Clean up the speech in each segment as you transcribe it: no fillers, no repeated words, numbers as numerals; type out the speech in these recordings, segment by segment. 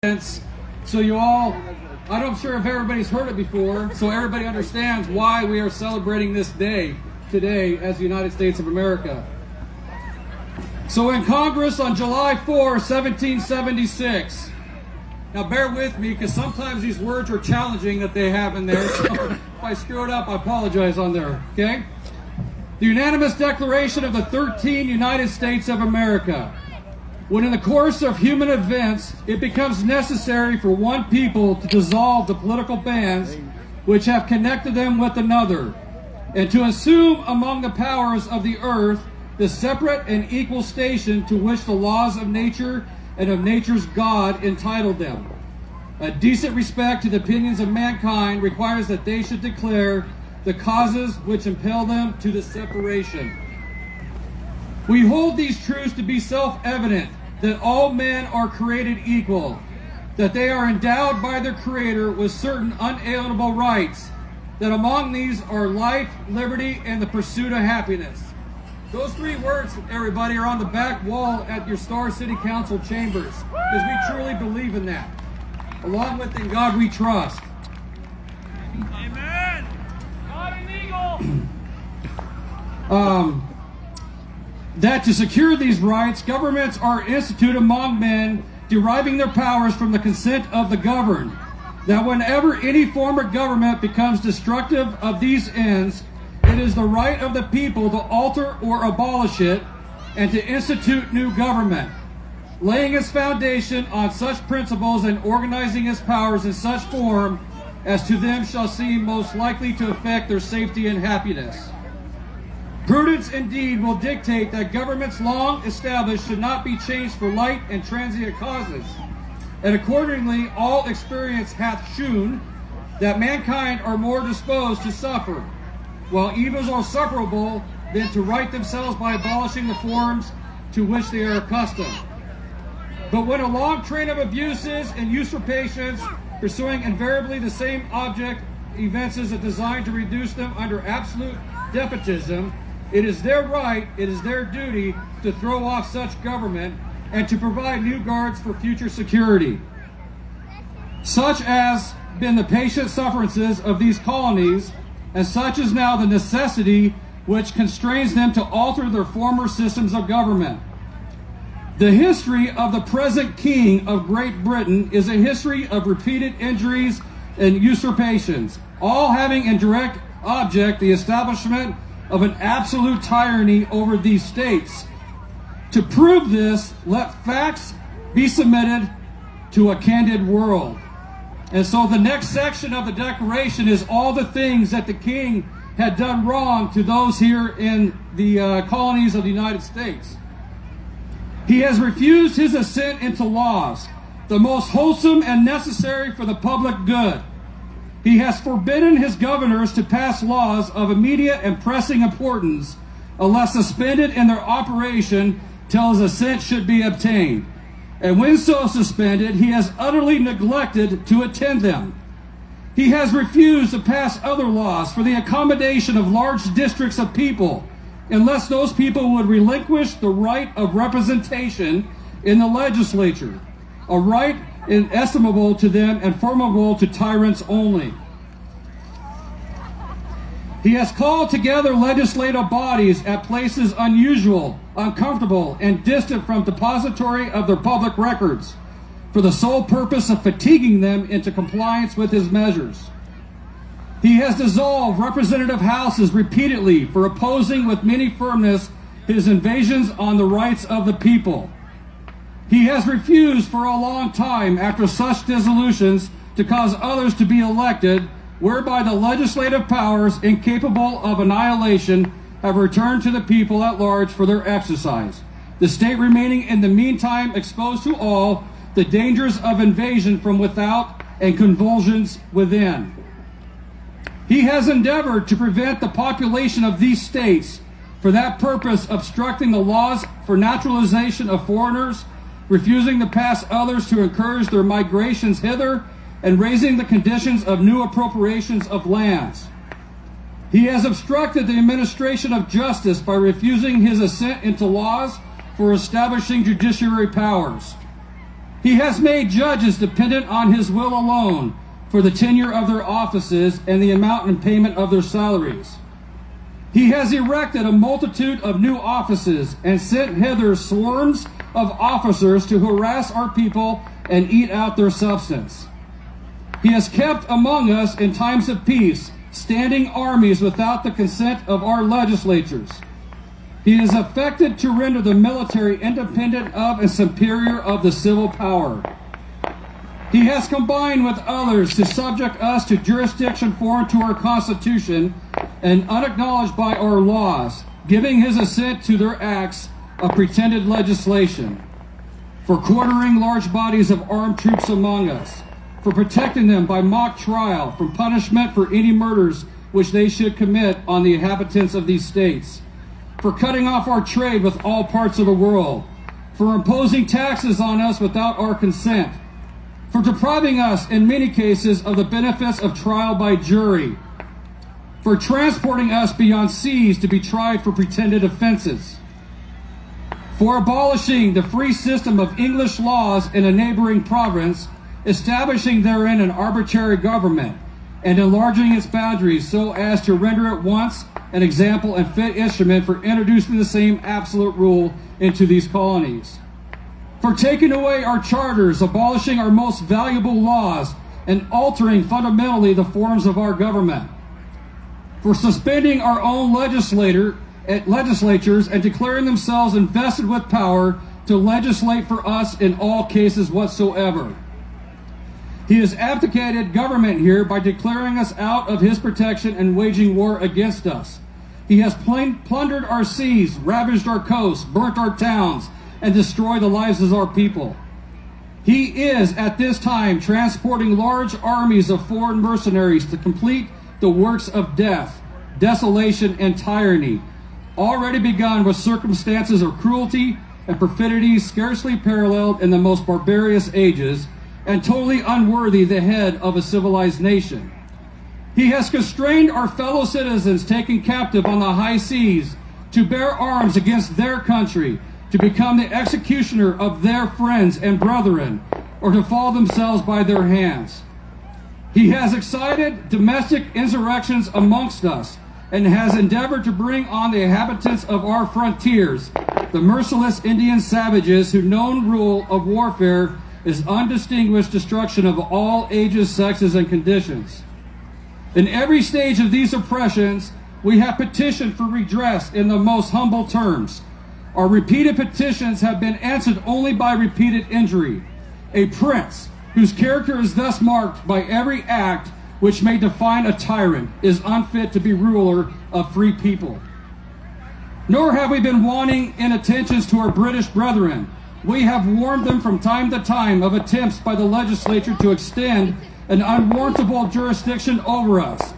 So you all, I'm sure if everybody's heard it before, so everybody understands why we are celebrating this day today as the United States of America. So in Congress on July 4, 1776, now bear with me because sometimes these words are challenging that they have in there, so if I screw it up, I apologize on there, okay? The unanimous declaration of the 13 United States of America. When in the course of human events, it becomes necessary for one people to dissolve the political bands which have connected them with another, and to assume among the powers of the earth the separate and equal station to which the laws of nature and of nature's God entitled them. A decent respect to the opinions of mankind requires that they should declare the causes which impel them to the separation. We hold these truths to be self-evident, that all men are created equal, that they are endowed by their Creator with certain unalienable rights, that among these are life, liberty, and the pursuit of happiness. Those three words, everybody, are on the back wall at your Star City Council chambers, because we truly believe in that. Along with In God We Trust. Amen. God an eagle. That to secure these rights, governments are instituted among men, deriving their powers from the consent of the governed. That whenever any form of government becomes destructive of these ends, it is the right of the people to alter or abolish it, and to institute new government, laying its foundation on such principles and organizing its powers in such form as to them shall seem most likely to affect their safety and happiness. Prudence indeed will dictate that governments long established should not be changed for light and transient causes. And accordingly, all experience hath shewn that mankind are more disposed to suffer, while evils are sufferable, than to right themselves by abolishing the forms to which they are accustomed. But when a long train of abuses and usurpations, pursuing invariably the same object, evinces a design to reduce them under absolute despotism, it is their right, it is their duty to throw off such government and to provide new guards for future security. Such has been the patient sufferances of these colonies, and such is now the necessity which constrains them to alter their former systems of government. The history of the present King of Great Britain is a history of repeated injuries and usurpations, all having in direct object the establishment of an absolute tyranny over these states. To prove this, let facts be submitted to a candid world. And so the next section of the Declaration is all the things that the king had done wrong to those here in the colonies of the United States. He has refused his assent into laws, the most wholesome and necessary for the public good. He has forbidden his governors to pass laws of immediate and pressing importance unless suspended in their operation till his assent should be obtained. And when so suspended, he has utterly neglected to attend them. He has refused to pass other laws for the accommodation of large districts of people, unless those people would relinquish the right of representation in the legislature, a right inestimable to them and formidable to tyrants only. He has called together legislative bodies at places unusual, uncomfortable, and distant from depository of their public records, for the sole purpose of fatiguing them into compliance with his measures. He has dissolved representative houses repeatedly for opposing with many firmness his invasions on the rights of the people. He has refused for a long time after such dissolutions to cause others to be elected, whereby the legislative powers, incapable of annihilation, have returned to the people at large for their exercise, the state remaining in the meantime exposed to all the dangers of invasion from without and convulsions within. He has endeavored to prevent the population of these states, for that purpose obstructing the laws for naturalization of foreigners, refusing to pass others to encourage their migrations hither, and raising the conditions of new appropriations of lands. He has obstructed the administration of justice by refusing his assent into laws for establishing judiciary powers. He has made judges dependent on his will alone for the tenure of their offices and the amount and payment of their salaries. He has erected a multitude of new offices and sent hither swarms of officers to harass our people and eat out their substance. He has kept among us in times of peace standing armies without the consent of our legislatures. He is affected to render the military independent of and superior of the civil power. He has combined with others to subject us to jurisdiction foreign to our Constitution and unacknowledged by our laws, giving his assent to their acts of pretended legislation, for quartering large bodies of armed troops among us, for protecting them by mock trial from punishment for any murders which they should commit on the inhabitants of these states, for cutting off our trade with all parts of the world, for imposing taxes on us without our consent, for depriving us in many cases of the benefits of trial by jury, for transporting us beyond seas to be tried for pretended offenses, for abolishing the free system of English laws in a neighboring province, establishing therein an arbitrary government, and enlarging its boundaries so as to render it once an example and fit instrument for introducing the same absolute rule into these colonies, for taking away our charters, abolishing our most valuable laws, and altering fundamentally the forms of our government, for suspending our own legislatures and declaring themselves invested with power to legislate for us in all cases whatsoever. He has abdicated government here by declaring us out of his protection and waging war against us. He has plundered our seas, ravaged our coasts, burnt our towns, and destroyed the lives of our people. He is at this time transporting large armies of foreign mercenaries to complete the works of death, desolation, and tyranny, already begun with circumstances of cruelty and perfidy scarcely paralleled in the most barbarous ages, and totally unworthy the head of a civilized nation. He has constrained our fellow citizens taken captive on the high seas to bear arms against their country, to become the executioner of their friends and brethren, or to fall themselves by their hands. He has excited domestic insurrections amongst us, and has endeavored to bring on the inhabitants of our frontiers, the merciless Indian savages whose known rule of warfare is undistinguished destruction of all ages, sexes, and conditions. In every stage of these oppressions, we have petitioned for redress in the most humble terms. Our repeated petitions have been answered only by repeated injury. A prince, whose character is thus marked by every act which may define a tyrant, is unfit to be ruler of free people. Nor have we been wanting in attentions to our British brethren. We have warned them from time to time of attempts by the legislature to extend an unwarrantable jurisdiction over us.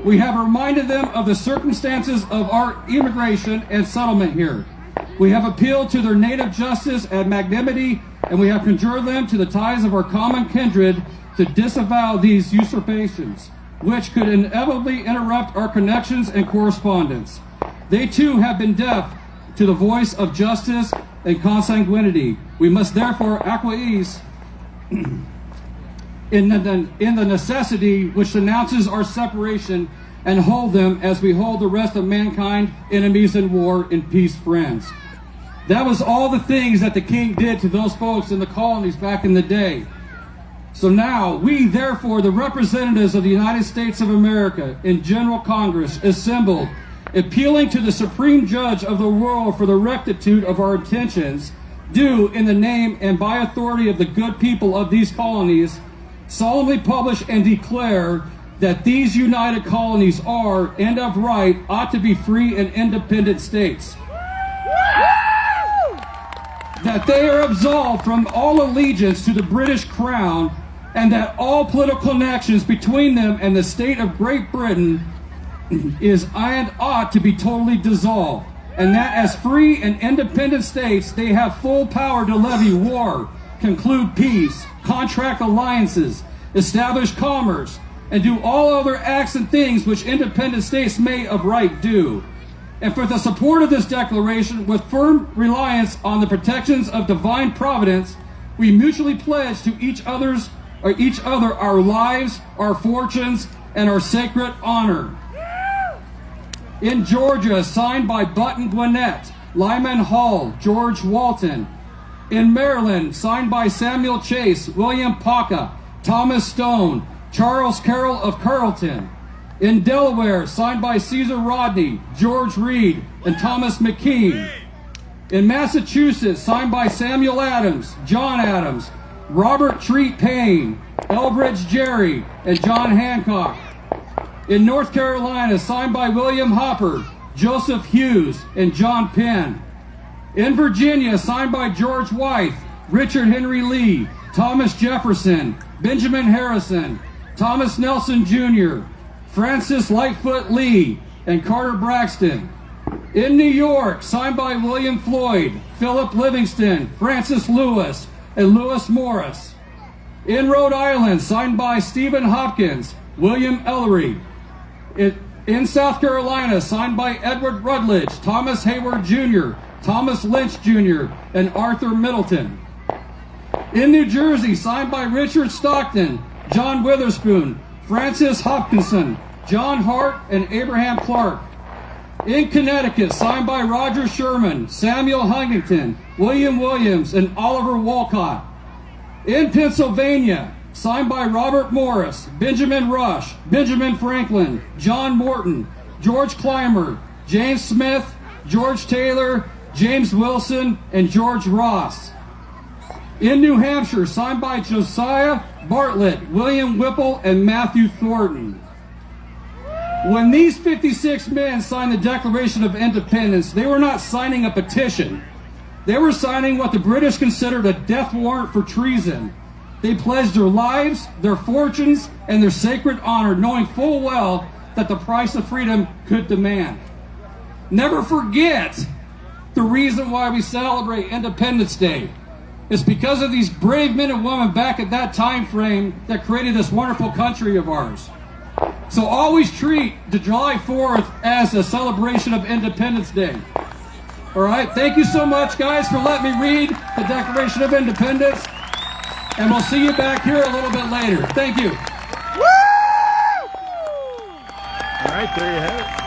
We have reminded them of the circumstances of our immigration and settlement here. We have appealed to their native justice and magnanimity, and we have conjured them to the ties of our common kindred to disavow these usurpations, which could inevitably interrupt our connections and correspondence. They too have been deaf to the voice of justice and consanguinity. We must therefore acquiesce in the necessity which announces our separation, and hold them as we hold the rest of mankind, enemies in war, in peace friends. That was all the things that the king did to those folks in the colonies back in the day. So now, we therefore, the representatives of the United States of America in General Congress, assembled, appealing to the Supreme Judge of the world for the rectitude of our intentions, do, in the name and by authority of the good people of these colonies, solemnly publish and declare that these united colonies are, and of right, ought to be free and independent states. That they are absolved from all allegiance to the British Crown, and that all political connections between them and the state of Great Britain is and ought to be totally dissolved, and that as free and independent states they have full power to levy war, conclude peace, contract alliances, establish commerce, and do all other acts and things which independent states may of right do. And for the support of this declaration, with firm reliance on the protections of divine providence, we mutually pledge to each other our lives, our fortunes, and our sacred honor. In Georgia, signed by Button Gwinnett, Lyman Hall, George Walton. In Maryland, signed by Samuel Chase, William Paca, Thomas Stone, Charles Carroll of Carrollton. In Delaware, signed by Caesar Rodney, George Reed, and Thomas McKean. In Massachusetts, signed by Samuel Adams, John Adams, Robert Treat Payne, Elbridge Gerry, and John Hancock. In North Carolina, signed by William Hopper, Joseph Hughes, and John Penn. In Virginia, signed by George Wythe, Richard Henry Lee, Thomas Jefferson, Benjamin Harrison, Thomas Nelson Jr., Francis Lightfoot Lee, and Carter Braxton. In New York, signed by William Floyd, Philip Livingston, Francis Lewis, and Lewis Morris. In Rhode Island, signed by Stephen Hopkins, William Ellery. In South Carolina, signed by Edward Rutledge, Thomas Hayward Jr., Thomas Lynch Jr., and Arthur Middleton. In New Jersey, signed by Richard Stockton, John Witherspoon, Francis Hopkinson, John Hart, and Abraham Clark. In Connecticut, signed by Roger Sherman, Samuel Huntington, William Williams, and Oliver Wolcott. In Pennsylvania, signed by Robert Morris, Benjamin Rush, Benjamin Franklin, John Morton, George Clymer, James Smith, George Taylor, James Wilson, and George Ross. In New Hampshire, signed by Josiah Bartlett, William Whipple, and Matthew Thornton. When these 56 men signed the Declaration of Independence, they were not signing a petition. They were signing what the British considered a death warrant for treason. They pledged their lives, their fortunes, and their sacred honor, knowing full well that the price of freedom could demand. Never forget the reason why we celebrate Independence Day. It's because of these brave men and women back at that time frame that created this wonderful country of ours. So always treat the July 4th as a celebration of Independence Day. All right, thank you so much, guys, for letting me read the Declaration of Independence. And we'll see you back here a little bit later. Thank you. All right, there you have it.